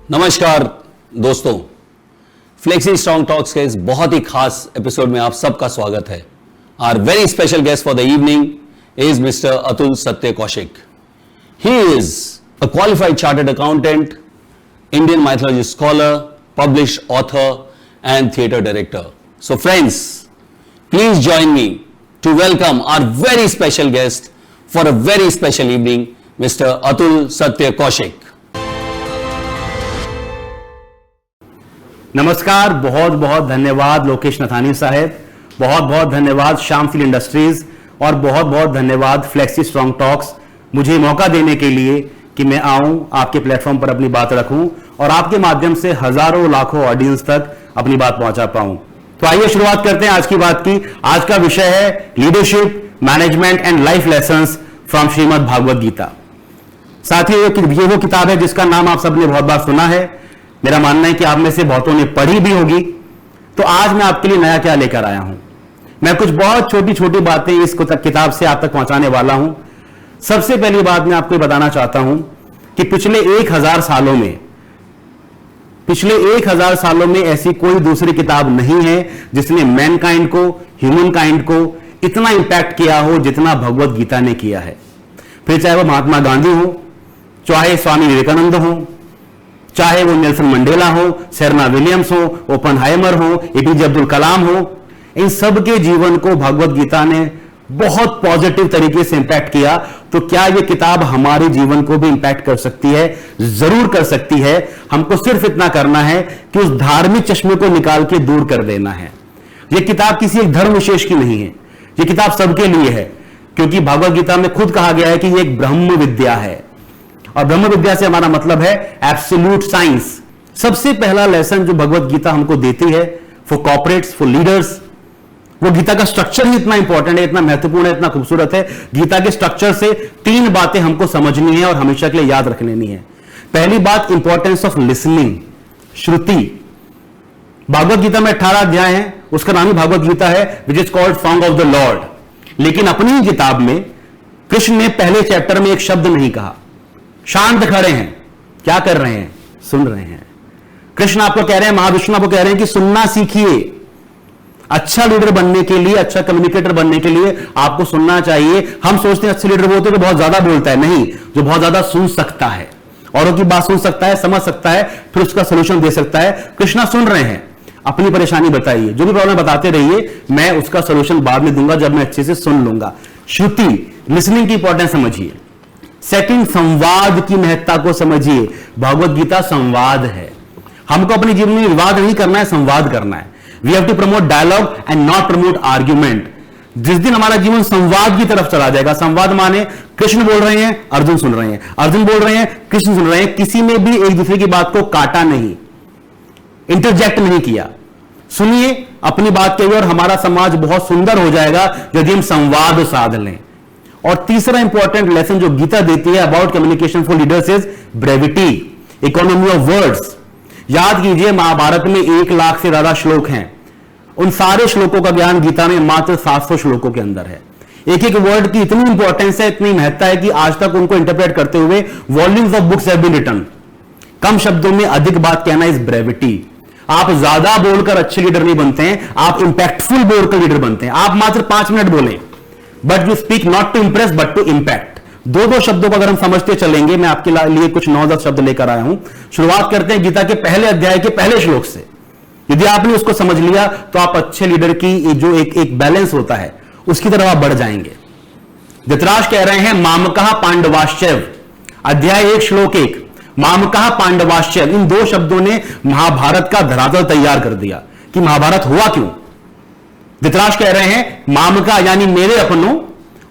नमस्कार दोस्तों, flexi strong talks के इस बहुत ही खास एपिसोड में आप सबका स्वागत है। Our very special guest for the evening is mister Atul Satya Kaushik. He is a qualified chartered accountant, Indian mythology scholar, published author and theatre director. So friends, please join me to welcome our very special guest for a very special evening, mister Atul Satya Kaushik. नमस्कार, बहुत बहुत धन्यवाद लोकेश नथानी साहब, बहुत बहुत धन्यवाद Shyam film industries और बहुत बहुत धन्यवाद फ्लेक्सी स्ट्रॉन्ग टॉक्स मुझे मौका देने के लिए कि मैं आऊं आपके प्लेटफॉर्म पर अपनी बात रखूं और आपके माध्यम से हजारों लाखों ऑडियंस तक अपनी बात पहुंचा पाऊं। तो आइए शुरुआत करते हैं आज की बात की। आज का विषय है leadership, management and life lessons from Shrimad Bhagavad Gita. साथियों, ये वो किताब है जिसका नाम आप सबने बहुत बार सुना है। मेरा मानना है कि आप में से बहुतों ने पढ़ी भी होगी। तो आज मैं आपके लिए नया क्या लेकर आया हूं। मैं कुछ बहुत छोटी छोटी बातें इस किताब से आप तक पहुंचाने वाला हूं। सबसे पहली बात मैं आपको बताना चाहता हूं कि पिछले 1000 सालों में ऐसी कोई दूसरी किताब नहीं है जिसने मैनकाइंड को, ह्यूमन काइंड को इतना इंपैक्ट किया हो जितना भगवत गीता ने किया है। फिर चाहे वो महात्मा गांधी हो, चाहे स्वामी विवेकानंद हो, चाहे वो नेल्सन मंडेला हो, सेरेना विलियम्स हो, ओपनहाइमर हो, एपीजे अब्दुल कलाम हो, इन सब के जीवन को भगवत गीता ने बहुत पॉजिटिव तरीके से इंपैक्ट किया। तो क्या यह किताब हमारे जीवन को भी इंपैक्ट कर सकती है? जरूर कर सकती है। हमको सिर्फ इतना करना है कि उस धार्मिक चश्मे को निकाल के दूर कर देना है। यह किताब किसी एक धर्म विशेष की नहीं है, यह किताब सबके लिए है, क्योंकि भगवत गीता में खुद कहा गया है कि यह एक ब्रह्म विद्या है। और ब्रह्म विद्या से हमारा मतलब है एब्सोल्यूट साइंस। सबसे पहला लेसन जो भगवत गीता हमको देती है फॉर कॉर्पोरेट्स, फॉर लीडर्स, वो गीता का स्ट्रक्चर ही इतना इंपॉर्टेंट है, इतना महत्वपूर्ण है, इतना खूबसूरत है। गीता के स्ट्रक्चर से 3 बातें हमको समझनी है और हमेशा के लिए याद रख लेनी है। पहली बात, इंपॉर्टेंस ऑफ लिसनिंग, श्रुति। भागवत गीता में 18 अध्याय है, उसका नाम ही भागवत गीता है, which is called song of the Lord. लेकिन अपनी किताब में कृष्ण ने पहले चैप्टर में एक शब्द नहीं कहा। शांत खड़े हैं, क्या कर रहे हैं? सुन रहे हैं। कृष्ण आपको कह रहे हैं, महाविष्णु आपको कह रहे हैं कि सुनना सीखिए। अच्छा लीडर बनने के लिए, अच्छा कम्युनिकेटर बनने के लिए आपको सुनना चाहिए। हम सोचते हैं अच्छे लीडर बोलते हैं तो बहुत ज्यादा बोलता है, नहीं, जो बहुत ज्यादा सुन सकता है, औरों की बात सुन सकता है, समझ सकता है, फिर उसका सोल्यूशन दे सकता है। कृष्णा सुन रहे हैं, अपनी परेशानी बताइए, जो भी प्रॉब्लम बताते रहिए, मैं उसका सोल्यूशन बाद में दूंगा जब मैं अच्छे से सुन लूंगा। श्रुति, लिसनिंग की इंपॉर्टेंस समझिए। सेकंड, संवाद की महत्ता को समझिए। भगवत गीता संवाद है। हमको अपने जीवन में विवाद नहीं करना है, संवाद करना है। We have to promote dialogue and not promote argument. जिस दिन हमारा जीवन संवाद की तरफ चला जाएगा, संवाद माने कृष्ण बोल रहे हैं, अर्जुन सुन रहे हैं, अर्जुन बोल रहे हैं, कृष्ण सुन रहे हैं, किसी में भी एक दूसरे की बात को काटा नहीं, इंटरजेक्ट नहीं किया। सुनिए, अपनी बात कहिए और हमारा समाज बहुत सुंदर हो जाएगा यदि हम संवाद साध लें। और तीसरा इंपॉर्टेंट लेसन जो गीता देती है about communication for leaders is brevity, economy of words. याद कीजिए, महाभारत में 1 लाख से ज्यादा श्लोक हैं। उन सारे श्लोकों का ज्ञान गीता में मात्र 700 श्लोकों के अंदर है। एक एक वर्ड की इतनी इंपॉर्टेंस है, इतनी महत्ता है कि आज तक उनको इंटरप्रेट करते हुए volumes of books have been written. कम शब्दों में अधिक बात कहना इज ब्रेविटी। आप ज्यादा बोलकर अच्छे लीडर नहीं बनते हैं, आप इंपैक्टफुल बोलकर लीडर बनते हैं। आप मात्र 5 मिनट बोलें, but you speak not to impress but to impact. 2-2 शब्दों को अगर हम समझते चलेंगे, मैं आपके लिए कुछ 9-10 शब्द लेकर आया हूं। शुरुआत करते हैं गीता के पहले अध्याय के पहले श्लोक से। यदि आपने उसको समझ लिया तो आप अच्छे लीडर की जो एक बैलेंस होता है उसकी तरफ आप बढ़ जाएंगे। धृतराष्ट्र कह रहे हैं, मामकः पांडवाश्चैव, अध्याय 1 श्लोक 1, मामकः पांडवाश्चैव। इन 2 शब्दों ने महाभारत का धरातल तैयार कर दिया कि महाभारत हुआ क्यों। धृतराष्ट्र कह रहे हैं, मामका यानी मेरे अपनों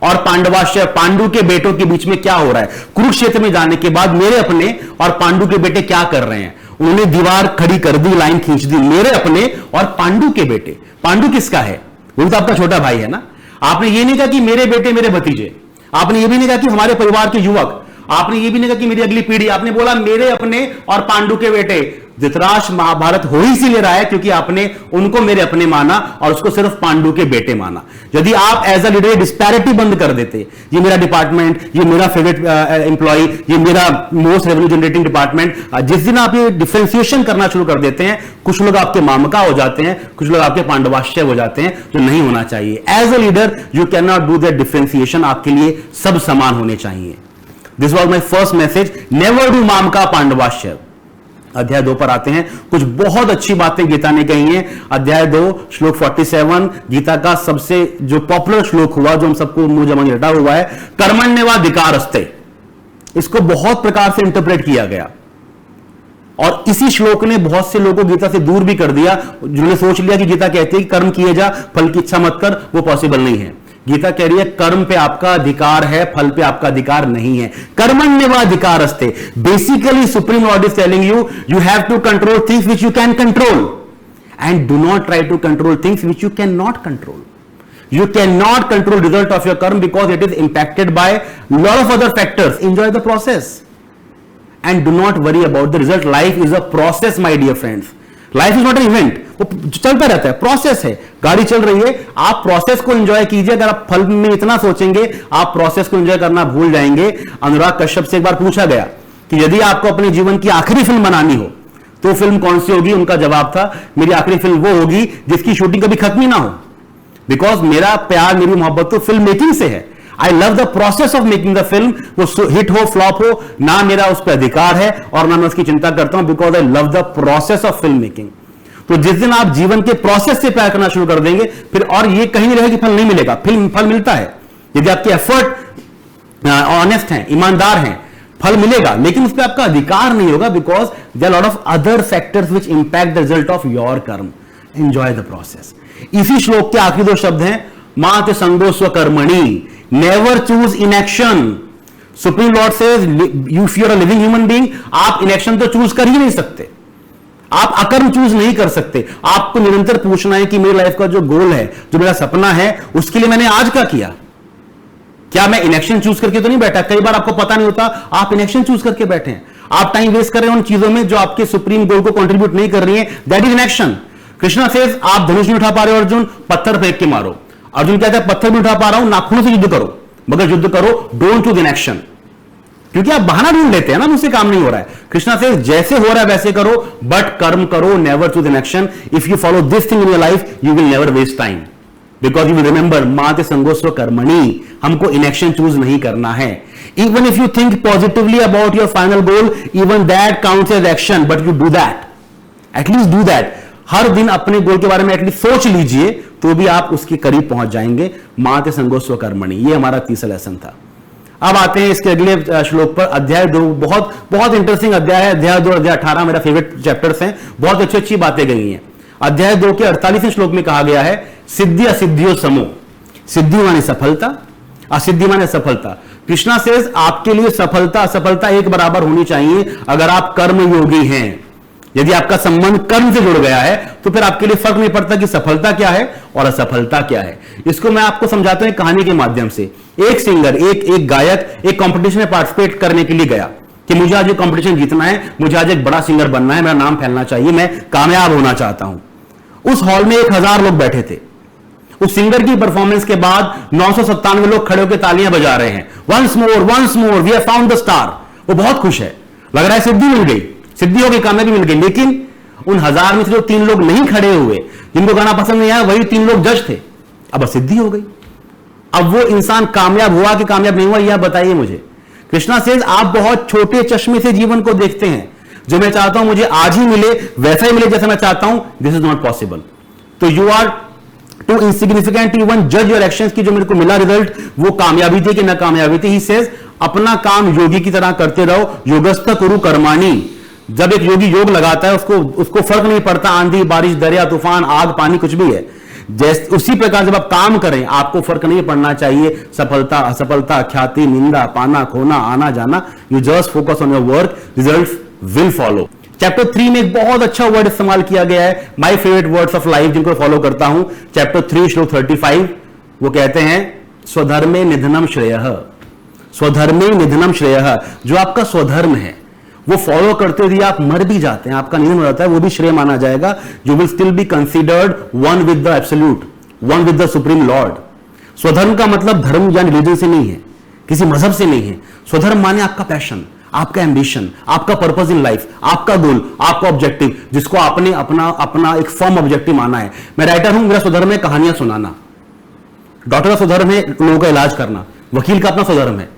और पांडवाश्चैव, पांडु के बेटों के बीच में क्या हो रहा है। कुरुक्षेत्र में जाने के बाद मेरे अपने और पांडु के बेटे क्या कर रहे हैं। उन्होंने दीवार खड़ी कर दी, लाइन खींच दी, मेरे अपने और पांडु के बेटे। पांडु किसका है? वो तो आपका छोटा भाई है ना। आपने ये नहीं कहा कि मेरे बेटे, मेरे भतीजे। आपने ये भी नहीं कहा कि हमारे परिवार के युवक। आपने ये भी नहीं कहा कि मेरी अगली पीढ़ी। आपने बोला मेरे अपने और पांडु के बेटे। धृतराष्ट्र महाभारत हो ही इसीलिए रहा है क्योंकि आपने उनको मेरे अपने माना और उसको सिर्फ पांडु के बेटे माना। यदि आप एज अ लीडर डिस्पैरिटी बंद कर देते, ये मेरा डिपार्टमेंट, ये मेरा फेवरेट एम्प्लॉय, ये मेरा मोस्ट रेवेन्यू जनरेटिंग डिपार्टमेंट, जिस दिन आप ये डिफरेंशिएशन करना शुरू कर देते हैं, कुछ लोग आपके मामका हो जाते हैं, कुछ लोग आपके पांडवाश्य हो जाते हैं, जो नहीं होना चाहिए। As a leader you can not do that differentiation, आपके लिए सब समान होने चाहिए। This was my first message, never do मामका पांडवाश्य। अध्याय 2 पर आते हैं। कुछ बहुत अच्छी बातें गीता ने कही हैं। अध्याय 2 श्लोक 47 गीता का सबसे जो पॉपुलर श्लोक हुआ, जो हम सबको मुंह जबानी रटा हुआ है, कर्मण्येवाधिकारस्ते। इसको बहुत प्रकार से इंटरप्रेट किया गया और इसी श्लोक ने बहुत से लोगों को गीता से दूर भी कर दिया, जिन्होंने सोच लिया कि गीता कहती है कि कर्म किए जा, फल की इच्छा मत कर। वो पॉसिबल नहीं है। गीता कह रही है कर्म पे आपका अधिकार है, फल पे आपका अधिकार नहीं है। कर्मण्येवाधिकारस्ते। Basically supreme lord is telling you have to control things which you can control and do not try to control things which you can not control. You cannot control result of your karma because it is impacted by lot of other factors. Enjoy the process and do not worry about the result. Life is a process, my dear friends. Life is not an event. वो चलता रहता है, process है। गाड़ी चल रही है, आप प्रोसेस को एंजॉय कीजिए। अगर आप फल में इतना सोचेंगे, आप प्रोसेस को एंजॉय करना भूल जाएंगे। अनुराग कश्यप से एक बार पूछा गया कि यदि आपको अपने जीवन की आखिरी फिल्म बनानी हो तो फिल्म कौन सी होगी? उनका जवाब था, मेरी आखिरी फिल्म वो होगी जिसकी शूटिंग कभी खत्म ही ना हो। बिकॉज मेरा प्यार, मेरी मोहब्बत तो फिल्म मेकिंग से है। I love the process of making the film. वो हिट हो फ्लॉप हो, ना मेरा उस पर अधिकार है और ना मैं उसकी चिंता करता हूं, because I love the process of film making. तो जिस दिन आप जीवन के प्रोसेस से प्यार करना शुरू कर देंगे, फिर और ये कहीं नहीं रहेगा कि फल नहीं मिलेगा। फल मिलता है यदि आपके एफर्ट ऑनेस्ट हैं, ईमानदार हैं, फल मिलेगा, लेकिन उस पर आपका अधिकार नहीं होगा, because there are lot of other factors which impact the result of your karma. Enjoy the process. इसी श्लोक के आखिरी 2 शब्द हैं, मात संगो स्वकर्मणि, never choose inaction. Supreme lord says if you are a living human being, आप इनएक्शन तो चूज कर ही नहीं सकते, आप अकर्म चूज नहीं कर सकते। आपको निरंतर पूछना है कि मेरी लाइफ का जो गोल है, जो मेरा सपना है, उसके लिए मैंने आज क्या किया? क्या मैं इनएक्शन चूज करके तो नहीं बैठा? कई बार आपको पता नहीं होता, आप इनएक्शन चूज करके बैठे हैं। आप टाइम वेस्ट कर रहे हैं उन चीजों में जो आपके सुप्रीम गोल को कंट्रीब्यूट नहीं कर रही है। That is inaction. Krishna says आप धनुष नहीं उठा पा रहे हो अर्जुन, पत्थर फेंक के मारो। अर्जुन कहता है पत्थर भी उठा पा रहा हूं, नाखूनों से युद्ध करो, मगर युद्ध करो, डोंट चूज इनएक्शन। क्योंकि आप बहाना ढूंढ लेते हैं ना, मुझसे काम नहीं हो रहा है। कृष्णा सेज जैसे हो रहा है वैसे करो, बट कर्म करो, never choose inaction. If you follow this thing in your life, you will never waste time, because you will remember माते संगोस्व कर्मणि। हमको इनएक्शन चूज नहीं करना है। Even if you think positively about your final goal, even that counts as action, but you do that, at least do that. हर दिन अपने गोल के बारे में एटलीस्ट सोच लीजिए, तो भी आप उसके करीब पहुंच जाएंगे। माते संगोस्व कर्मणि, ये हमारा तीसरा लेसन था। अब आते हैं इसके अगले श्लोक पर। अध्याय 2 बहुत बहुत इंटरेस्टिंग अध्याय है। अध्याय 2 अध्याय 18 मेरा फेवरेट चैप्टर्स हैं। बहुत अच्छी अच्छी बातें गई हैं। अध्याय 2 के 48वें श्लोक में कहा गया है, सिद्धि असिद्धियों समो। सिद्धि माने सफलता, असिद्धि माने सफलता। कृष्णा सेज आपके लिए सफलता असफलता एक बराबर होनी चाहिए अगर आप कर्म योगी हैं। यदि आपका संबंध कर्म से जुड़ गया है तो फिर आपके लिए फर्क नहीं पड़ता कि सफलता क्या है और असफलता क्या है। इसको मैं आपको समझाता हूं एक कहानी के माध्यम से। एक सिंगर, एक गायक एक कंपटीशन में पार्टिसिपेट करने के लिए गया कि मुझे आज ये कंपटीशन जीतना है, मुझे आज एक बड़ा सिंगर बनना है, मेरा नाम फैलना चाहिए, मैं कामयाब होना चाहता हूं। उस हॉल में 1000 लोग बैठे थे। उस सिंगर की परफॉर्मेंस के बाद 997 लोग खड़े होकर तालियां बजा रहे हैं, once more we have found the star. वो बहुत खुश है, लग रहा है सिद्धि मिल गई, सिद्धि हो गई, कामयाबी मिल गई। लेकिन उन 1000 में से जो 3 लोग नहीं खड़े हुए, जिनको गाना पसंद नहीं आया, वही 3 लोग जज थे। अब सिद्धि हो गई। अब वो इंसान कामयाब हुआ कि कामयाब नहीं हुआ, यह बताइए मुझे। कृष्णा सेज आप बहुत छोटे चश्मे से जीवन को देखते हैं। जो मैं चाहता हूं मुझे आज ही मिले, वैसा ही मिले जैसा मैं चाहता हूं, दिस इज नॉट पॉसिबल। तो you are too insignificant to even जज योर एक्शंस की जो मेरे को मिला रिजल्ट वो कामयाबी थी कि नाकामयाबी थी। ही सेज अपना काम योगी की तरह करते रहो, योगस्थ कुरु कर्माणि। जब एक योगी योग लगाता है उसको फर्क नहीं पड़ता आंधी बारिश दरिया तूफान आग पानी कुछ भी है। जैसे उसी प्रकार जब आप काम करें आपको फर्क नहीं पड़ना चाहिए सफलता असफलता, ख्याति निंदा, पाना खोना, आना जाना। You just focus on your work, results will follow. Chapter 3 में एक बहुत अच्छा वर्ड इस्तेमाल किया गया है, my favourite words of life जिनको फॉलो करता हूं। चैप्टर 3 श्लोक 35 वो कहते हैं स्वधर्मे निधनम श्रेयः। स्वधर्मे निधनम श्रेयः। जो आपका स्वधर्म है वो फॉलो करते हुए आप मर भी जाते हैं, आपका निधन हो जाता है, वो भी श्रेय माना जाएगा। You will still be considered one with the absolute, one with the supreme Lord. स्वधर्म का मतलब धर्म या रिलीजन से नहीं है, किसी मजहब से नहीं है। स्वधर्म माने आपका पैशन, आपका एम्बिशन, आपका पर्पस इन लाइफ, आपका गोल, आपका ऑब्जेक्टिव, जिसको आपने अपना एक फर्म ऑब्जेक्टिव माना है। मैं राइटर हूं, मेरा स्वधर्म है कहानियां सुनाना, डॉक्टर का स्वधर्म है लोगों का इलाज करना, वकील का अपना स्वधर्म है।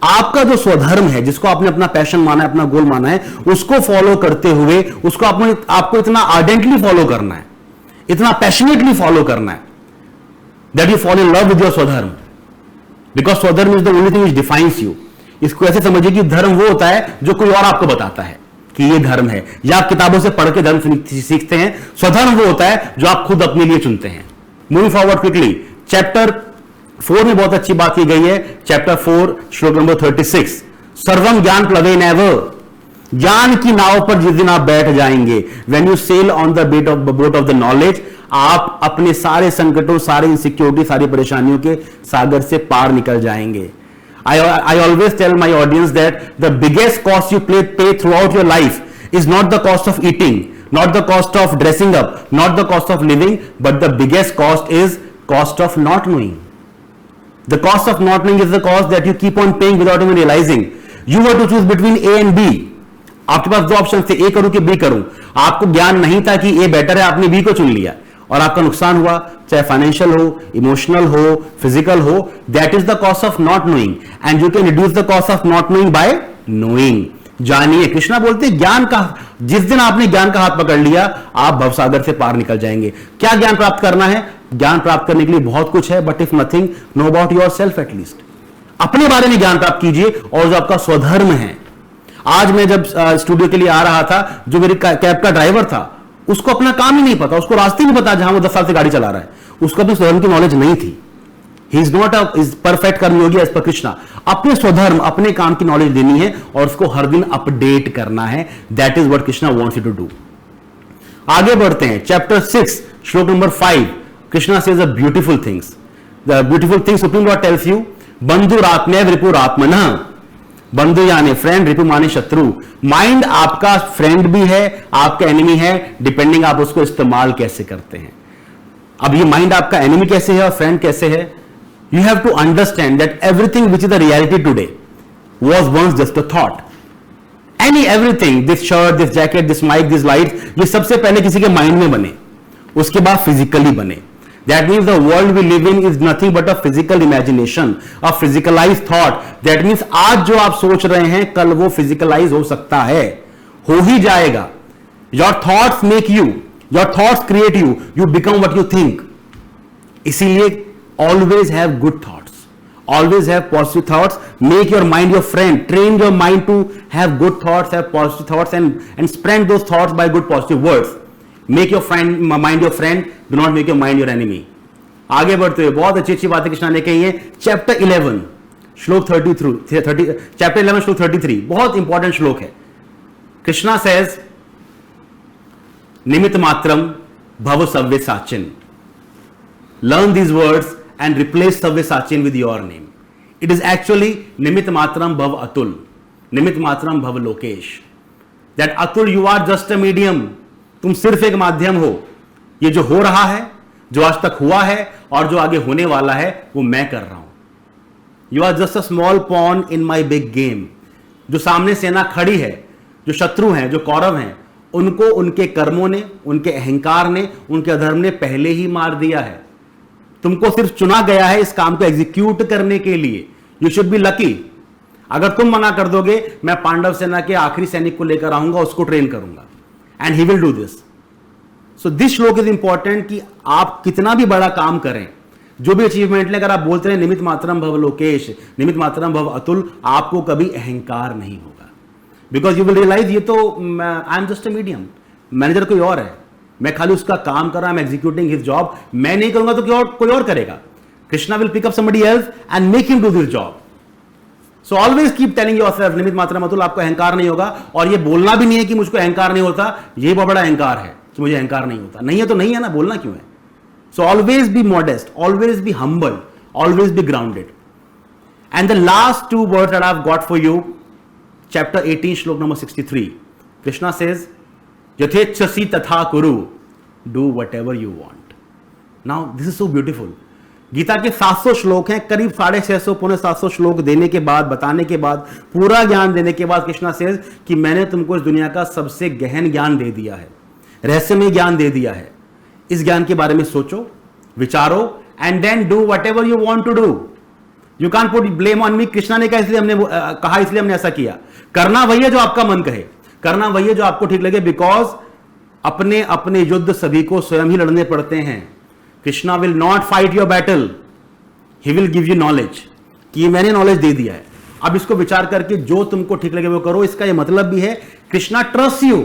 आपका जो स्वधर्म है, जिसको आपने अपना पैशन माना है, अपना गोल माना है, उसको फॉलो करते हुए उसको आपको इतना आर्डेंटली फॉलो करना है, इतना पैशनेटली फॉलो करना है that you fall in love with your स्वधर्म, बिकॉज स्वधर्म is the only thing which defines you. इसको ऐसे समझिए कि धर्म वो होता है जो कोई और आपको बताता है कि ये धर्म है, या आप किताबों से पढ़ के धर्म सीखते हैं। स्वधर्म वो होता है जो आप खुद अपने लिए चुनते हैं। मूविंग फॉरवर्ड क्विकली, चैप्टर 4 में बहुत अच्छी बात की गई है। चैप्टर 4 श्लोक नंबर 36, सर्वम ज्ञान प्लवे नेवर, ज्ञान की नाव पर जिस दिन आप बैठ जाएंगे, when you sail on the boat of the knowledge, आप अपने सारे संकटों, सारे इनसिक्योरिटी, सारी परेशानियों के सागर से पार निकल जाएंगे। I always tell my audience that the biggest cost you pay throughout your life is not the cost of eating, not the cost of dressing up, not the cost of living, but the biggest cost is cost of not knowing. The cost of not knowing is the cost that you keep on paying without even realizing. You were to choose between A and B. आपके पास दो option थे, A करूं कि B करूं। आपको ज्ञान नहीं था कि A बेटर है, आपने B को चुन लिया और आपका नुकसान हुआ, चाहे फाइनेंशियल हो, इमोशनल हो, फिजिकल हो। That is the cost of not knowing, and you can reduce the cost of not knowing bye knowing. जानिए, कृष्णा बोलते हैं ज्ञान का, जिस दिन आपने ज्ञान का हाथ पकड़ लिया, आप भवसागर से पार निकल जाएंगे। क्या ज्ञान प्राप्त करना है? ज्ञान प्राप्त करने के लिए बहुत कुछ है, but if nothing, know about your self at least. अपने बारे में ज्ञान प्राप्त कीजिए, और जो आपका स्वधर्म है। आज मैं जब स्टूडियो के लिए आ रहा था, जो मेरी कैब का ड्राइवर था, उसको अपना काम ही नहीं पता, उसको रास्ते नहीं पता जहां वो 10 साल से गाड़ी चला रहा है, उसको अपने स्वधर्म की नॉलेज नहीं थी। He is not is perfect karmayogi as per Krishna. अपने स्वधर्म, अपने काम की नॉलेज देनी है और उसको हर दिन अपडेट करना है। That is what Krishna wants you to do. आगे बढ़ते हैं, chapter 6 shloka number 5, Krishna says a beautiful things. The beautiful things supreme lord tells you, बंधुरात्मैव रिपुरात्मनः, बंधु यानी फ्रेंड, रिपु माने शत्रु। माइंड आपका फ्रेंड भी है, आपका एनिमी है, डिपेंडिंग आप उसको इस्तेमाल कैसे करते हैं। अब ये माइंड आपका एनिमी कैसे है और फ्रेंड कैसे है? You have to understand that everything which is the reality today was once just a thought. Everything, this shirt, this jacket, this mic, this light, ये सबसे पहले किसी के माइंड में बने, उसके बाद फिजिकली बने। That means the world we live in is nothing but a physical imagination, a physicalized thought. That means आज जो आप सोच रहे हैं, कल वो physicalize हो सकता है, हो ही जाएगा। Your thoughts make you, your thoughts create you, you become what you think. इसीलिए always have good thoughts, always have positive thoughts. Make your mind your friend, train your mind to have good thoughts, have positive thoughts, and spread those thoughts by good positive words. Make your mind your friend, do not make your mind your enemy. आगे बढ़ते हुए बहुत अच्छी अच्छी बातें कृष्णा ने कही है। चैप्टर 11 श्लोक 33, चैप्टर 11 श्लोक 33 बहुत इंपॉर्टेंट श्लोक है। कृष्णा सेज, निमित्त मात्रम भव Savya Sachin. Learn these words and replace Savya Sachin with your name. It is actually निमित्त मात्रम भव अतुल, निमित्त मात्रम भव Lokesh. That Atul, you are just a medium, तुम सिर्फ एक माध्यम हो। ये जो हो रहा है, जो आज तक हुआ है और जो आगे होने वाला है, वो मैं कर रहा हूं। You are just a small pawn in my big game. जो सामने सेना खड़ी है, जो शत्रु हैं, जो कौरव हैं, उनको उनके कर्मों ने, उनके अहंकार ने, उनके अधर्म ने पहले ही मार दिया है। तुमको सिर्फ चुना गया है इस काम को एग्जीक्यूट करने के लिए। You should be lucky. अगर तुम मना कर दोगे, मैं पांडव सेना के आखिरी सैनिक को लेकर आऊंगा, उसको ट्रेन करूंगा, and he will do this. So this श्लोक इज इंपॉर्टेंट कि आप कितना भी बड़ा काम करें, जो भी अचीवमेंट लें, अगर आप बोलते रहे निमित्त मात्रम भव लोकेश, निमित्त मात्रम भव अतुल, आपको कभी अहंकार नहीं होगा। बिकॉज यू विल रियलाइज ये तो I am just a medium, manager कोई और है, मैं खाली उसका काम कर रहा, I am executing his job. मैं नहीं करूंगा तो कोई और करेगा। Krishna will pick up somebody else and make him do this job. So always keep telling yourself, nimitta matram Atul, आपको अहंकार नहीं होगा। और ये बोलना भी नहीं है कि मुझको अहंकार नहीं होता, ये बहुत बड़ा अहंकार है कि मुझे अहंकार नहीं होता। नहीं है तो नहीं है ना, बोलना क्यों है? So always be modest, always be humble, always be grounded. And the last 2 words that I have got for you chapter 18 श्लोक नंबर 63, Krishna says, यथेच्छसि तथा कुरु, do whatever you want. Now this is so beautiful. Gita के 700 श्लोक हैं, करीब 650 पौने 700 श्लोक देने के बाद, बताने के बाद, पूरा ज्ञान देने के बाद कृष्णा सेज कि मैंने तुमको इस दुनिया का सबसे गहन ज्ञान दे दिया है, रहस्यमय ज्ञान दे दिया है. इस ज्ञान के बारे में सोचो, विचारो, and then do whatever you want to do. You can't put blame on me. Krishna ने कहा इसलिए हमने कहा, इसलिए हमने ऐसा किया. करना वही है जो आपका मन कहे, करना वही है जो आपको ठीक लगे, बिकॉज अपने अपने युद्ध सभी को स्वयं ही लड़ने पड़ते हैं. Krishna will not fight your battle, he will give you knowledge, कि मैंने नॉलेज दे दिया है, अब इसको विचार करके जो तुमको ठीक लगे वो करो. इसका ये मतलब भी है Krishna trust you,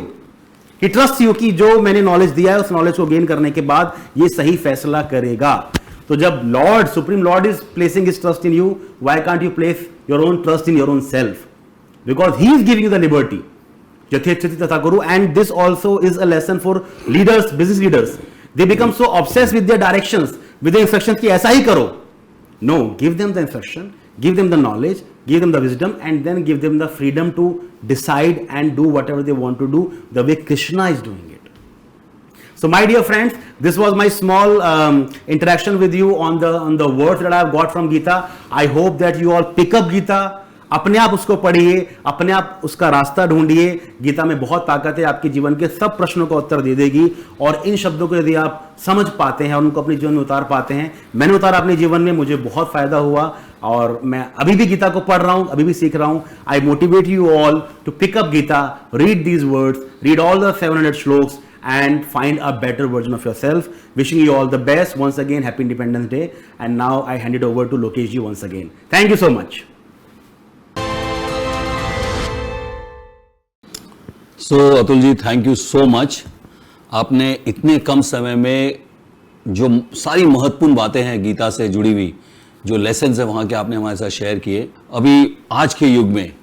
he trust you कि जो मैंने नॉलेज दिया है उस नॉलेज को गेन करने के बाद ये सही फैसला करेगा. तो जब lord, supreme lord is placing his trust in you, why can't you place your own trust in your own self? Because he is giving you the liberty. यथेच्छति तथा कुरु. And this also is a lesson for leaders, business leaders. They become so obsessed with their directions, with the instructions कि ऐसा ही करो. No, give them the instruction, give them the knowledge, give them the wisdom, and then give them the freedom to decide and do whatever they want to do the way Krishna is doing it. So my dear friends, this was my small interaction with you on the words that I have got from Gita. I hope that you all pick up Gita, अपने आप उसको पढ़िए, अपने आप उसका रास्ता ढूंढिए. गीता में बहुत ताकत है, आपके जीवन के सब प्रश्नों का उत्तर दे देगी. और इन शब्दों को यदि आप समझ पाते हैं और उनको अपने जीवन में उतार पाते हैं, मैंने उतारा अपने जीवन में, मुझे बहुत फायदा हुआ. और मैं अभी भी गीता को पढ़ रहा हूं, अभी भी सीख रहा हूं. I motivate you all to pick up Gita, read these words, read all the 700 shlokas and find a better version of yourself. Wishing you all the best. Once again, happy Independence Day. And now I hand it over to Lokesh ji once again. Thank you so much. So Atul ji, thank you so much. आपने इतने कम समय में जो सारी महत्वपूर्ण बातें हैं गीता से जुड़ी हुई, जो लेसन्स है वहाँ के आपने हमारे साथ शेयर किए. अभी आज के युग में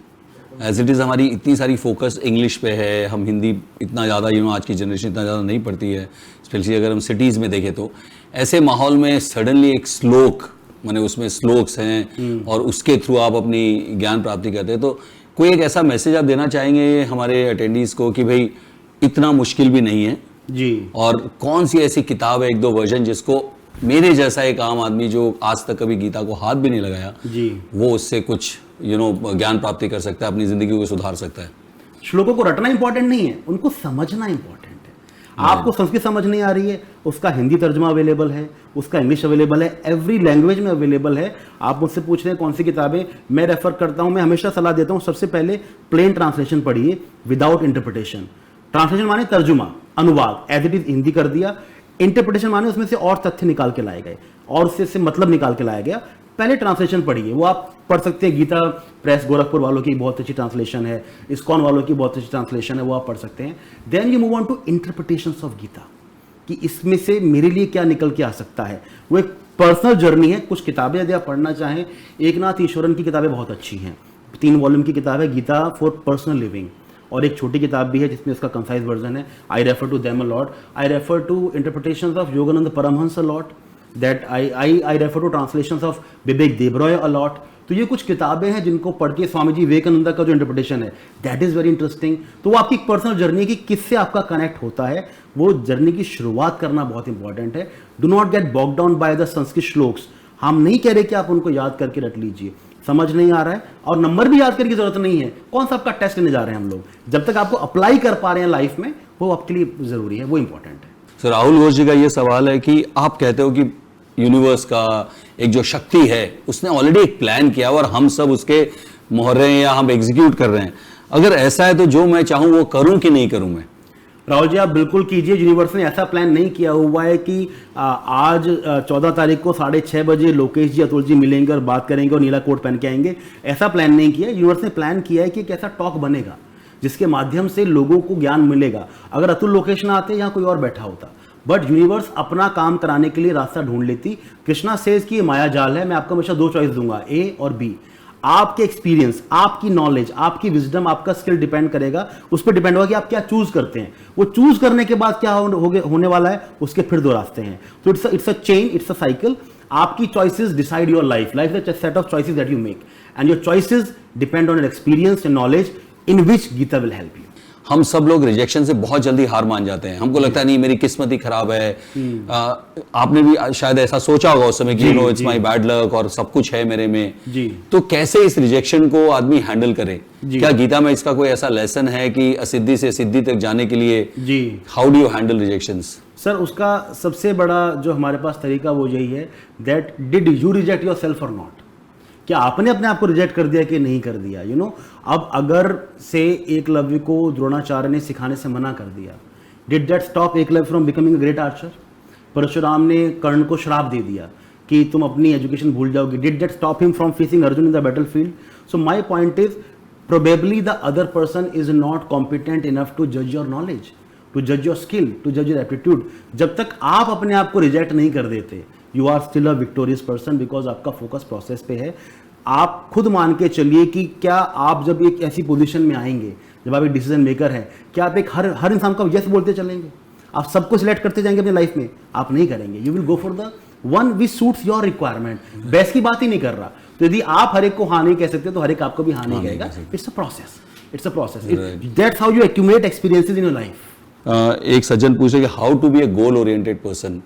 एज इट इज़ हमारी इतनी सारी फोकस इंग्लिश पे है, हम हिंदी इतना ज़्यादा आज की जनरेशन इतना ज़्यादा नहीं पढ़ती है, स्पेशली अगर हम सिटीज़ में देखें तो. ऐसे माहौल में सडनली एक श्लोक, माने उसमें श्लोक्स हैं और उसके थ्रू आप अपनी ज्ञान प्राप्ति करते हैं, तो कोई एक ऐसा मैसेज आप देना चाहेंगे हमारे अटेंडीज़ को कि भाई इतना मुश्किल भी नहीं है जी. और कौन सी ऐसी किताब है, एक दो वर्जन, जिसको मेरे जैसा एक आम आदमी जो आज तक कभी गीता को हाथ भी नहीं लगाया जी, वो उससे कुछ ज्ञान प्राप्ति कर सकता है, अपनी जिंदगी को सुधार सकता है? श्लोकों को रटना इंपॉर्टेंट नहीं है, उनको समझना इंपॉर्टेंट है. आपको संस्कृत समझ नहीं आ रही है, उसका हिंदी तर्जुमा अवेलेबल है, उसका इंग्लिश अवेलेबल है, एवरी लैंग्वेज में अवेलेबल है. आप मुझसे पूछ रहे हैं कौन सी किताबें मैं रेफर करता हूं. मैं हमेशा सलाह देता हूं, सबसे पहले प्लेन ट्रांसलेशन पढ़िए विदाउट इंटरप्रिटेशन. ट्रांसलेशन माने तर्जुमा, अनुवाद, एज इट इज हिंदी कर दिया. इंटरप्रिटेशन माने उसमें से और तथ्य निकाल के लाए गए और उससे मतलब निकाल के लाया गया. पहले ट्रांसलेशन पढ़िए, वो आप पढ़ सकते हैं. गीता प्रेस गोरखपुर वालों की बहुत अच्छी ट्रांसलेशन है, इस्कॉन वालों की बहुत अच्छी ट्रांसलेशन है, वो आप पढ़ सकते हैं. Then you move on to interpretations of Gita, कि इसमें से मेरे लिए क्या निकल के आ सकता है. वो एक पर्सनल जर्नी है. कुछ किताबें यदि आप पढ़ना चाहें, एकनाथ ईश्वरन की किताबें बहुत अच्छी हैं, 3 वॉल्यूम की किताब है गीता फॉर पर्सनल लिविंग. और एक छोटी किताब भी है जिसमें इसका कंसाइज वर्जन है. I refer to them a lot. I refer to interpretations of Yogananda Paramhansa a lot. That I refer to translations of Vivek Debroy a lot. तो ये कुछ किताबें हैं जिनको पढ़ के स्वामी जी विवेकानंद का जो इंटरप्रिटेशन है दैट इज वेरी इंटरेस्टिंग. तो वो आपकी पर्सनल जर्नी है कि किससे आपका कनेक्ट होता है. वो जर्नी की शुरुआत करना बहुत इंपॉर्टेंट है. Do not get bogged down by the Sanskrit shlokas. हम नहीं कह रहे कि आप उनको याद करके रट लीजिए, समझ नहीं आ रहा है और नंबर भी याद करने की जरूरत नहीं है. कौन सा आपका टेस्ट लेने जा रहे हैं हम लोग, जब तक आपको अप्लाई कर पा रहे हैं लाइफ में, वो आपके लिए जरूरी है, वो इंपॉर्टेंट है. सर, राहुल घोष जी का ये सवाल है कि आप कहते हो कि यूनिवर्स का एक जो शक्ति है उसने ऑलरेडी एक प्लान किया और हम सब उसके मोहरे हैं या हम एग्जीक्यूट कर रहे हैं. अगर ऐसा है तो जो मैं चाहूं वो करूं कि नहीं करूं मैं? राहुल जी, आप बिल्कुल कीजिए. यूनिवर्स ने ऐसा प्लान नहीं किया हुआ है कि आज 14 तारीख को 6:30 बजे लोकेश जी अतुल जी मिलेंगे और बात करेंगे और नीला कोट पहन के आएंगे. ऐसा प्लान नहीं किया. यूनिवर्स ने प्लान किया है कि एक ऐसा टॉक बनेगा जिसके माध्यम से लोगों को ज्ञान मिलेगा. अगर अतुल लोकेश ना आते, यहाँ कोई और बैठा होता, बट यूनिवर्स अपना काम कराने के लिए रास्ता ढूंढ लेती. कृष्णा सेज की माया जाल है. मैं आपको हमेशा 2 चॉइस दूंगा, ए और बी. आपके एक्सपीरियंस, आपकी नॉलेज, आपकी विजडम, आपका स्किल डिपेंड करेगा, उस पर डिपेंड होगा कि आप क्या चूज करते हैं. वो चूज करने के बाद क्या होने वाला है, उसके फिर 2 रास्ते हैं. तो it's a chain, it's a cycle. आपकी choices decide your life. Life is a set of choices that you make and your choices depend on your experience and knowledge. in which Gita will help you. हम सब लोग rejection से बहुत जल्दी हार मान जाते हैं, हमको लगता है नहीं मेरी किस्मत ही खराब है। आपने भी शायद ऐसा सोचा होगा उस समय कि you know it's my bad luck और सब कुछ है मेरे में जी। तो कैसे इस रिजेक्शन को आदमी हैंडल करे? क्या गीता में इसका कोई ऐसा लेसन है कि असिद्धि से सिद्धि तक जाने के लिए जी how do you handle rejections? Sir उसका सबसे बड़ा जो हमारे पास तरीका वो यही है that did you reject your self और नॉट, क्या आपने अपने आप को रिजेक्ट कर दिया कि नहीं कर दिया? यू नो अब अगर से एकलव्य को द्रोणाचार्य ने सिखाने से मना कर दिया, did that stop Eklavya from becoming a great archer? Parshuram ने कर्ण को श्राप दे दिया कि तुम अपनी एजुकेशन भूल जाओगे, did that stop him from facing Arjun in the battlefield? So my point is probably the other person is not competent enough to judge your knowledge, to judge your skill, to judge your aptitude. जब तक आप अपने आप को reject नहीं कर देते, you are still a victorious person because आपका फोकस प्रोसेस पे है। आप खुद मान के चलिए कि क्या आप जब एक ऐसी पोजीशन में आएंगे, जब आप एक डिसीजन मेकर हैं, क्या आप एक हर इंसान को यस बोलते चलेंगे? आप सबको सिलेक्ट करते जाएंगे अपनी लाइफ में? आप नहीं करेंगे। You will go for the one which suits your requirement. Best की बात ही नहीं कर रहा, तो यदि आप हर एक को हाँ नहीं कह सकते तो हर एक आपको भी हाँ नहीं कहेगा। It's a process, it's a process, that's how you accumulate experiences in your life. एक सज्जन पूछे कि how to be a goal oriented person.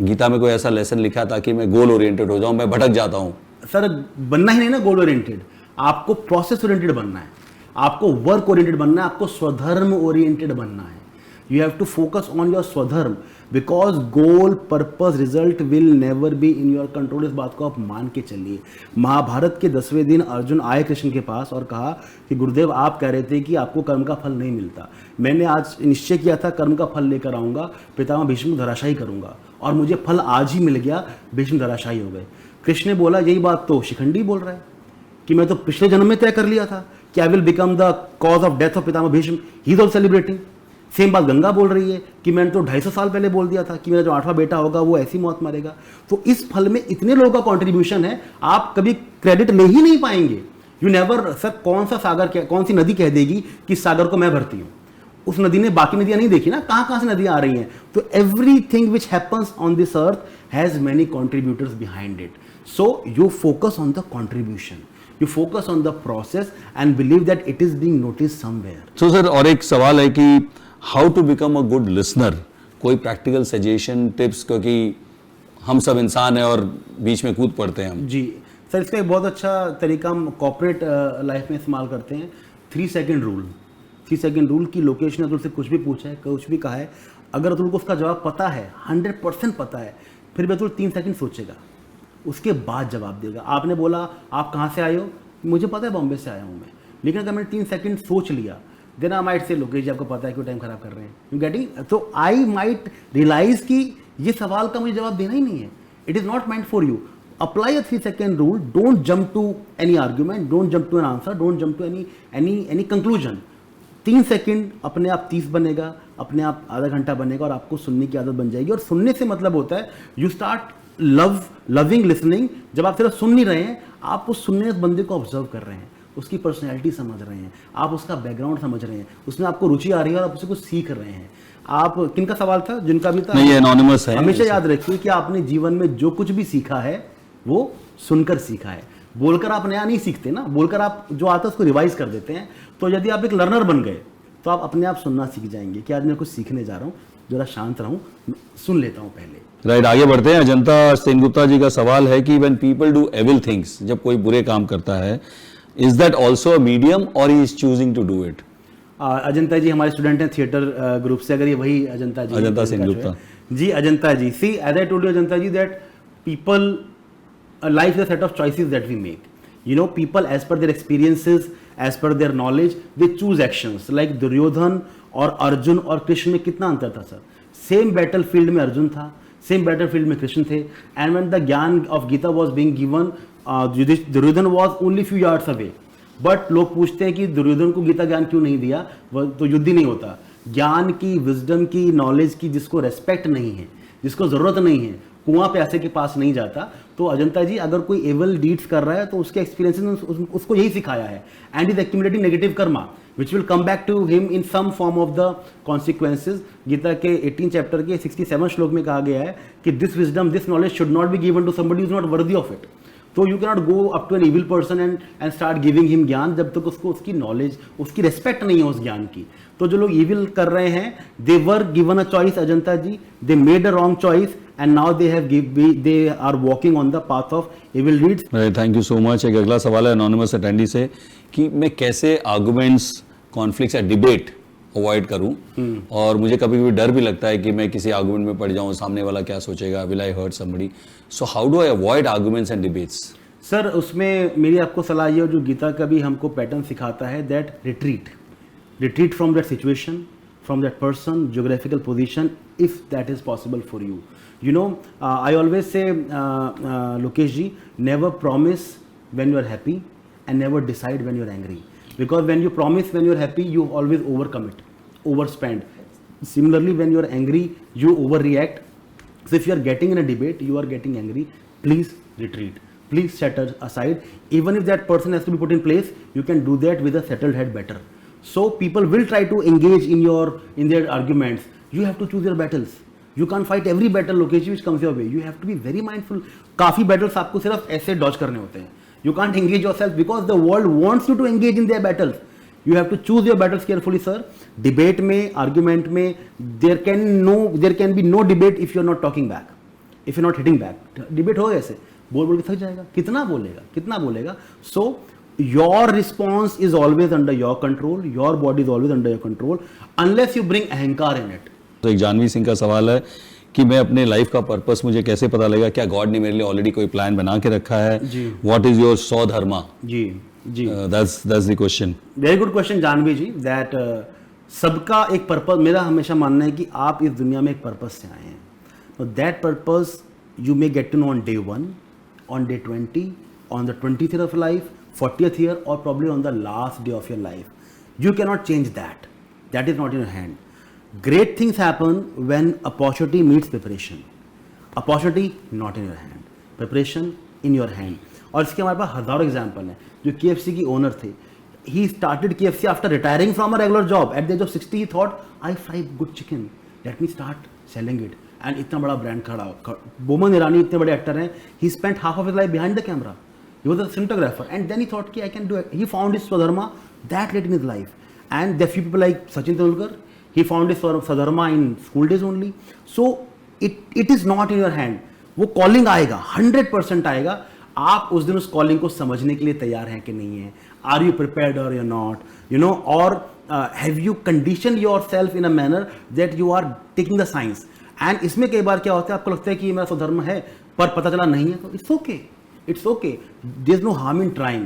Gita में कोई ऐसा लेसन लिखा था कि मैं गोल ओरिएंटेड हो जाऊं, मैं भटक जाता हूं? सर बनना ही नहीं ना गोल ओरिएंटेड, आपको प्रोसेस ओरिएंटेड बनना है, आपको वर्क ओरिएंटेड बनना है, आपको स्वधर्म ओरिएंटेड बनना है। You have to focus on your स्वधर्म because goal, purpose, result will never be in your control। इस बात को आप मान के चलिए। महाभारत के 10वें दिन अर्जुन आए कृष्ण के पास और कहा कि गुरुदेव आप कह रहे थे कि आपको कर्म का फल नहीं मिलता, मैंने आज निश्चय किया था कर्म का फल लेकर आऊँगा, पितामह भीष्म धराशायी करूँगा, और मुझे फल आज ही मिल गया, भीष्म धराशायी हो गए। कृष्ण ने बोला यही बात तो शिखंडी बोल रहा है कि मैं तो पिछले जन्म में तय कर लिया था कि I will become the cause of death of Pitamah Bhishma, he is also celebrating. Same बात गंगा बोल रही है कि मैंने तो 250 साल पहले बोल दिया था कि मेरा जो 8वां बेटा होगा वो ऐसी मौत मरेगा। तो इस फल में इतने लोगों का कंट्रीब्यूशन है, आप कभी क्रेडिट ले ही नहीं पाएंगे। You never. सर कौन सा सागर, कौन सी नदी कह देगी कि सागर को मैं भरती हूँ? उस नदी ने बाकी नदियाँ नहीं देखी ना, कहाँ कहाँ से नदियाँ आ रही हैं। तो everything which happens on this earth has many contributors behind it. So you focus on the contribution, you focus on the process and believe that it is being noticed somewhere. So sir, और एक सवाल है कि how to become a good listener? कोई practical suggestion, tips, क्योंकि हम सब इंसान हैं और बीच में कूद पड़ते हैं हम। जी सर, इसका एक बहुत अच्छा तरीका हम कॉर्पोरेट लाइफ में इस्तेमाल करते हैं, 3 सेकंड रूल। 3 सेकंड रूल की लोकेशन अतुल से कुछ भी पूछा है, कुछ भी कहा है, अगर अतुल को उसका जवाब पता है, 100% पता है, फिर भी अतुल 3 सेकंड सोचेगा, उसके बाद जवाब देगा। आपने बोला आप कहाँ से आए हो, मुझे पता है बॉम्बे से आया हूँ मैं, लेकिन अगर मैंने 3 सेकंड सोच लिया, then I might say Lokesh जी आपको पता है क्यों टाइम खराब कर रहे हैं, यू गेटिंग? तो आई माइट रियलाइज कि ये सवाल का मुझे जवाब देना ही नहीं है, it is not meant for you. Apply a 3 second rule, don't jump to any argument, don't jump to an answer, don't jump to any conclusion. 3 second अपने आप 30 बनेगा, अपने आप आधा घंटा बनेगा और आपको सुनने की आदत बन जाएगी। और सुनने से मतलब होता है यू स्टार्ट लविंग लिसनिंग। जब आप सिर्फ सुन नहीं रहे हैं, आप उस सुनने वाले बंदे को ऑब्जर्व कर रहे हैं, उसकी पर्सनैलिटी समझ रहे हैं, आप उसका बैकग्राउंड समझ रहे हैं, उसमें आपको रुचि आ रही है और आप उससे कुछ सीख रहे हैं। आप किनका सवाल था? जिनका भी था, नहीं, ये एनोनिमस है। हमेशा याद रखिए कि आपने जीवन में जो कुछ भी सीखा है वो सुनकर सीखा है। बोलकर आप नया नहीं सीखते ना, बोलकर आप जो आता है उसको रिवाइज कर देते हैं। तो यदि आप एक लर्नर बन गए तो आप अपने आप सुनना सीख जाएंगे कि आज मैं कुछ सीखने जा रहा हूँ, जरा शांत रहूँ, सुन लेता हूँ पहले। राइट, आगे बढ़ते हैं। अजंता सेनगुप्ता जी का सवाल है कि when people do evil things, जब कोई बुरे काम करता है, is that also a medium और he is choosing to do it? Ajanta ji हमारे स्टूडेंट हैं थिएटर ग्रुप से, अगर ये वही Ajanta ji, Ajanta Sengupta ji, Ajanta ji, see as I told you Ajanta ji that people life is a set of choices that we make. You know, people as per their experiences, as per their knowledge, they choose actions. Like Duryodhan और अर्जुन और कृष्ण में कितना अंतर था sir? Same battle field में अर्जुन था, same battle field में कृष्ण थे। And when the gyan of Gita was being given, Duryodhan was only few yards away. But लोग पूछते हैं कि दुर्योधन को गीता ज्ञान क्यों नहीं दिया, वह तो युद्ध ही नहीं होता। ज्ञान की, विजडम की, नॉलेज की जिसको रेस्पेक्ट नहीं है, जिसको जरूरत नहीं है, कुआं प्यासे के पास नहीं जाता। तो अजंता जी अगर कोई एवल डीड्स कर रहा है तो उसके एक्सपीरियंसेस ने उसको यही सिखाया है, and is accumulating negative karma which will come back to him in some form of the consequences. Gita के 18 चैप्टर के 67 श्लोक में कहा गया है कि this wisdom, this knowledge should not be given to somebody is not worthy of it. तो you cannot go up to an evil person and start giving him ज्ञान जब तक उसको उसकी नॉलेज, उसकी रेस्पेक्ट नहीं है उस ज्ञान की। तो जो लोग इविल कर रहे हैं, they were given a choice Ajanta ji, they made a wrong choice and now they are walking on the path of evil deeds. Thank you so much. एक अगला सवाल है एनोनिमस अटेंडी से कि मैं कैसे आर्गुमेंट्स, कॉन्फ्लिक्ट्स या डिबेट अवॉइड करूं, और मुझे कभी कभी डर भी लगता है कि मैं किसी आर्गुमेंट में पड़ जाऊं, सामने वाला क्या सोचेगा, will I hurt somebody, so how do I avoid arguments and debates? Sir उसमें मेरी आपको सलाह ये, जो गीता का भी हमको पैटर्न सिखाता है, that retreat from that situation, from that person, geographical position, if that is possible for you. You know, I always say Lokesh ji, never promise when you are happy and never decide when you're angry, because when you promise when you're happy, you always overcommit, overspend. Similarly, when you're angry, you overreact. So if you are getting in a debate, you are getting angry, please retreat, please set aside. Even if that person has to be put in place, you can do that with a settled head better. So people will try to engage in their arguments. You have to choose your battles. You can't fight every battle location which comes your way. You have to be very mindful. काफी battles आपको सिर्फ ऐसे dodge करने होते हैं. You can't engage yourself because the world wants you to engage in their battles. You have to choose your battles carefully, sir. Debate में, argument में, there can be no debate if you're not talking back, if you're not hitting back. Debate होगा ऐसे, बोल के थक जाएगा, कितना बोलेगा. So your response is always under your control. Your body is always under your control, unless you bring अहंकार in it. तो एक जानवी सिंह का सवाल है कि मैं अपने लाइफ का पर्पस मुझे कैसे पता लगेगा, क्या गॉड ने मेरे लिए ऑलरेडी कोई प्लान बना के रखा है? What is your swadharma? जी that's the question. Very good question Janvi ji. That सबका एक पर्पस, मेरा हमेशा मानना है कि आप इस दुनिया में एक पर्पस से आए हैं। तो that purpose you may get to know on day 1, on day 20, on the 20th year of life, 40th year, or probably on the last day of your life. You cannot change that. That is not in your hand. Great things happen when opportunity meets preparation. Opportunity not in your hand, preparation in your hand. और इसके हमारे पास हजारों example हैं। जो KFC की owner थे, he started KFC after retiring from a regular job. At the age of 60 he thought, I fry good chicken, let me start selling it. And इतना बड़ा ब्रांड खड़ा, बोमन ईरानी इतने बड़े एक्टर हैं, he spent half of his life behind the camera. He was a cinematographer, and then he thought कि I can do it. He found his Swadharma that late in his life. And there are few people like Sachin Tendulkar, he found his Swadharma in school days only. So it is not in your hand. वो calling आएगा, 100% आएगा। आप उस दिन उस calling को समझने के लिए तैयार हैं कि नहीं है? आर यू प्रिपेयर्ड और यू नॉट, यू नो, और have you condition yourself in a manner that you are taking the science. And इसमें कई बार क्या होता है, आपको लगता है कि ये मेरा स्वधर्म है, पर पता चला नहीं है, तो it's okay, it's okay, there is no harm in trying.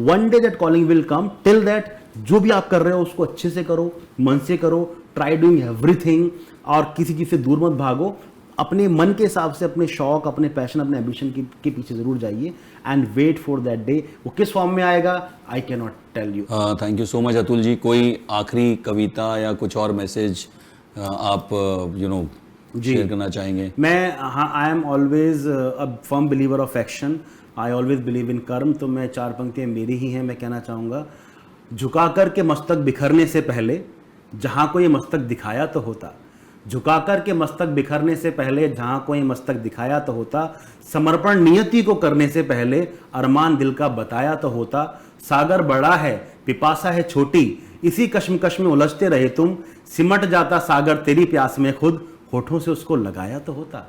One day that calling will come. Till that जो भी आप कर रहे हो उसको अच्छे से करो, मन से करो, ट्राई डूइंग एवरीथिंग, और किसी चीज से दूर मत भागो। अपने मन के हिसाब से अपने शौक, अपने पैशन, अपने एम्बिशन के पीछे जरूर जाइए, and wait for that day. वो किस फॉर्म में आएगा, I can not tell you. Thank you so much Atul ji. कोई आखिरी कविता या कुछ और मैसेज आप शेयर करना चाहेंगे? मैं, हाँ, I am always a firm believer of action. I always believe in कर्म। तो मैं 4 पंक्तियाँ मेरी ही हैं, मैं कहना चाहूँगा, झुकाकर के मस्तक बिखरने से पहले जहाँ को ये मस्तक दिखाया तो होता, झुकाकर के मस्तक बिखरने से पहले जहाँ को ये मस्तक दिखाया तो होता, समर्पण नियति को करने से पहले अरमान दिल का बताया तो होता, सागर बड़ा है पिपासा है छोटी, इसी कश्मकश में उलझते रहे तुम, सिमट जाता सागर तेरी प्यास में खुद, होठों से उसको लगाया तो होता।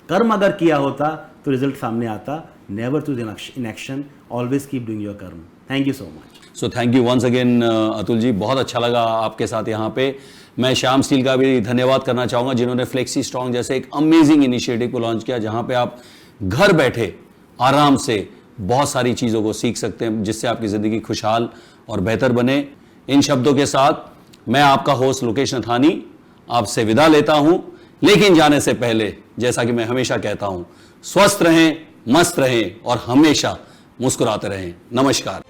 कर्म अगर किया होता तो रिजल्ट सामने आता। Never choose inaction, always keep doing your karma. Thank you so much. So thank you once again Atul ji, बहुत अच्छा लगा आपके साथ यहाँ पे। मैं श्याम स्टील का भी धन्यवाद करना चाहूँगा जिन्होंने फ्लेक्सी स्ट्रॉन्ग जैसे एक अमेजिंग इनिशिएटिव को लॉन्च किया, जहाँ पे आप घर बैठे आराम से बहुत सारी चीज़ों को सीख सकते हैं जिससे आपकी ज़िंदगी खुशहाल और बेहतर बने। इन शब्दों के साथ मैं आपका होस्ट लोकेश नथानी आपसे विदा लेता हूँ, लेकिन जाने से पहले जैसा कि मैं हमेशा कहता हूँ, स्वस्थ रहें, मस्त रहें और हमेशा मुस्कुराते रहें। नमस्कार।